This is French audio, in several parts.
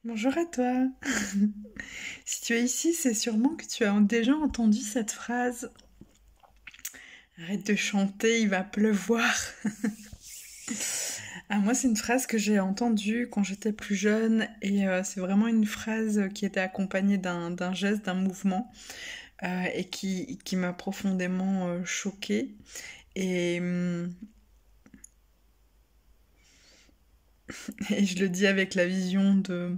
Bonjour à toi. Si tu es ici, c'est sûrement que tu as déjà entendu cette phrase. Arrête de chanter, il va pleuvoir. Ah, moi, c'est une phrase que j'ai entendue quand j'étais plus jeune et c'est vraiment une phrase qui était accompagnée d'un geste, d'un mouvement et qui m'a profondément choquée. Et, et je le dis avec la vision de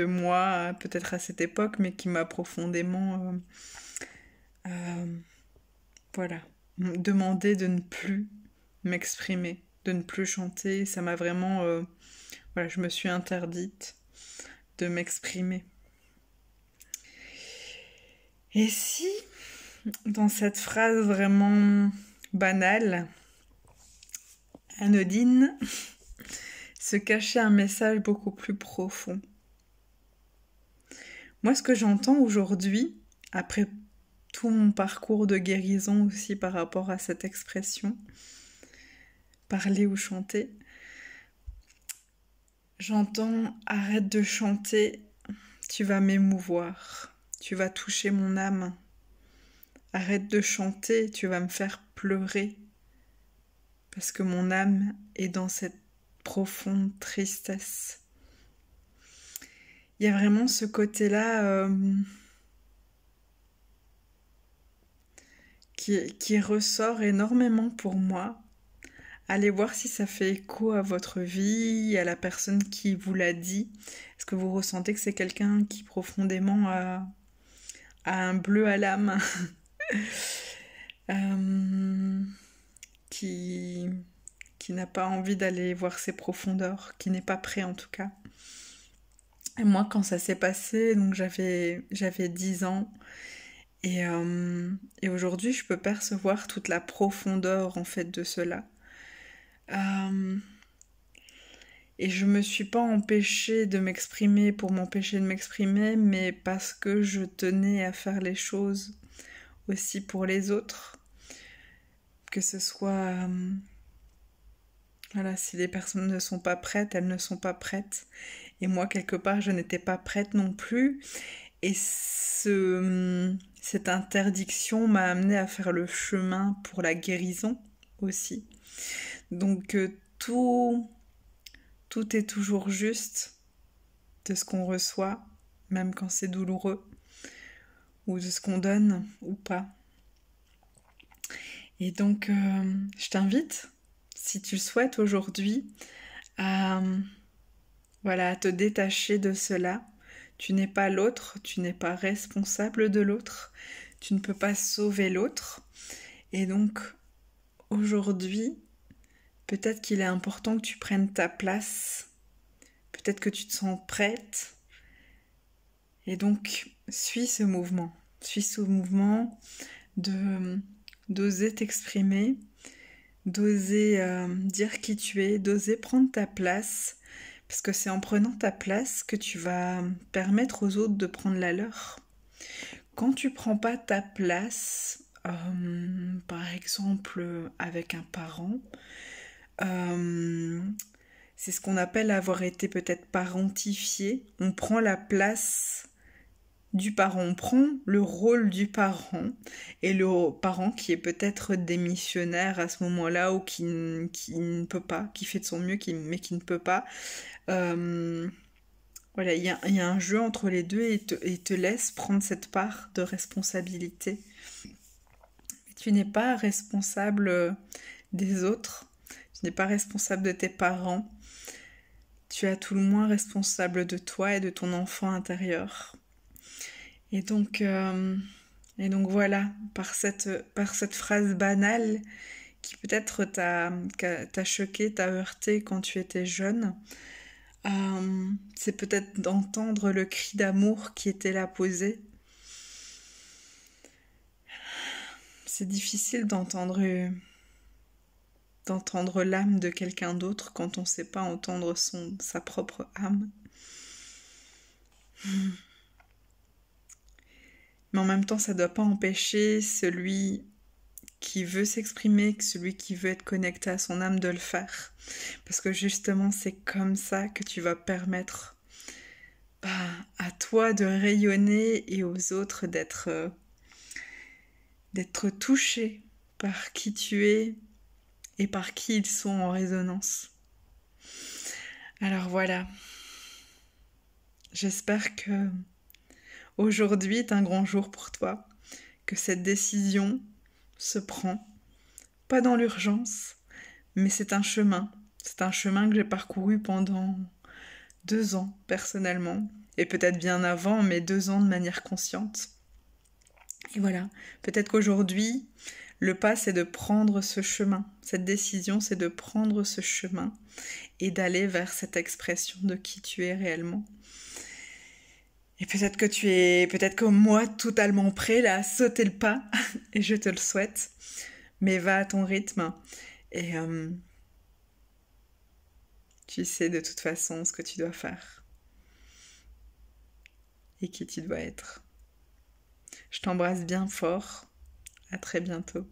moi, peut-être à cette époque, mais qui m'a profondément euh, voilà, demander de ne plus m'exprimer, de ne plus chanter. Ça m'a vraiment, voilà, je me suis interdite de m'exprimer. Et si, dans cette phrase vraiment banale, anodine, se cachait un message beaucoup plus profond? Moi, ce que j'entends aujourd'hui, après tout mon parcours de guérison aussi par rapport à cette expression, parler ou chanter, j'entends arrête de chanter, tu vas m'émouvoir, tu vas toucher mon âme. Arrête de chanter, tu vas me faire pleurer. Parce que mon âme est dans cette profonde tristesse. Il y a vraiment ce côté-là qui ressort énormément pour moi. Allez voir si ça fait écho à votre vie, à la personne qui vous l'a dit. Est-ce que vous ressentez que c'est quelqu'un qui profondément a un bleu à l'âme euh, qui, qui n'a pas envie d'aller voir ses profondeurs, qui n'est pas prêt en tout cas. Et moi, quand ça s'est passé, donc j'avais 10 ans, et aujourd'hui, je peux percevoir toute la profondeur en fait de cela. Euh, et je me suis pas empêchée de m'exprimer pour m'empêcher de m'exprimer, mais parce que je tenais à faire les choses aussi pour les autres, que ce soit voilà, si les personnes ne sont pas prêtes, elles ne sont pas prêtes. Et moi, quelque part, je n'étais pas prête non plus. Et cette interdiction m'a amené à faire le chemin pour la guérison aussi. Donc tout est toujours juste de ce qu'on reçoit, même quand c'est douloureux, ou de ce qu'on donne ou pas. Et donc je t'invite, si tu le souhaites aujourd'hui, à, voilà, à te détacher de cela. Tu n'es pas l'autre, tu n'es pas responsable de l'autre, tu ne peux pas sauver l'autre. Et donc, aujourd'hui, peut-être qu'il est important que tu prennes ta place, peut-être que tu te sens prête, et donc suis ce mouvement de d'oser t'exprimer, d'oser dire qui tu es, d'oser prendre ta place, parce que c'est en prenant ta place que tu vas permettre aux autres de prendre la leur. Quand tu prends pas ta place, par exemple avec un parent, euh, c'est ce qu'on appelle avoir été peut-être parentifié. On prend la place du parent, on prend le rôle du parent et le parent qui est peut-être démissionnaire à ce moment-là ou qui ne peut pas, qui fait de son mieux mais qui ne peut pas. Euh, voilà, il y a un jeu entre les deux et te laisse prendre cette part de responsabilité. Tu n'es pas responsable des autres, tu n'es pas responsable de tes parents, tu es à tout le moins responsable de toi et de ton enfant intérieur. Et donc, euh, et donc voilà, par cette phrase banale qui peut-être t'a choqué, t'a heurté quand tu étais jeune, c'est peut-être d'entendre le cri d'amour qui était là posé. C'est difficile d'entendre l'âme de quelqu'un d'autre quand on ne sait pas entendre sa propre âme. Mais en même temps, ça ne doit pas empêcher celui qui veut s'exprimer, celui qui veut être connecté à son âme de le faire. Parce que justement, c'est comme ça que tu vas permettre à toi de rayonner et aux autres d'être touchés par qui tu es et par qui ils sont en résonance. Alors voilà, j'espère que aujourd'hui est un grand jour pour toi, que cette décision se prend, pas dans l'urgence, mais c'est un chemin. C'est un chemin que j'ai parcouru pendant 2 ans personnellement, et peut-être bien avant, mais 2 ans de manière consciente. Et voilà, peut-être qu'aujourd'hui, le pas c'est de prendre ce chemin. Cette décision c'est de prendre ce chemin et d'aller vers cette expression de qui tu es réellement. Et peut-être que tu es, peut-être comme moi, totalement prêt là, à sauter le pas, et je te le souhaite. Mais va à ton rythme, et tu sais de toute façon ce que tu dois faire, et qui tu dois être. Je t'embrasse bien fort, à très bientôt.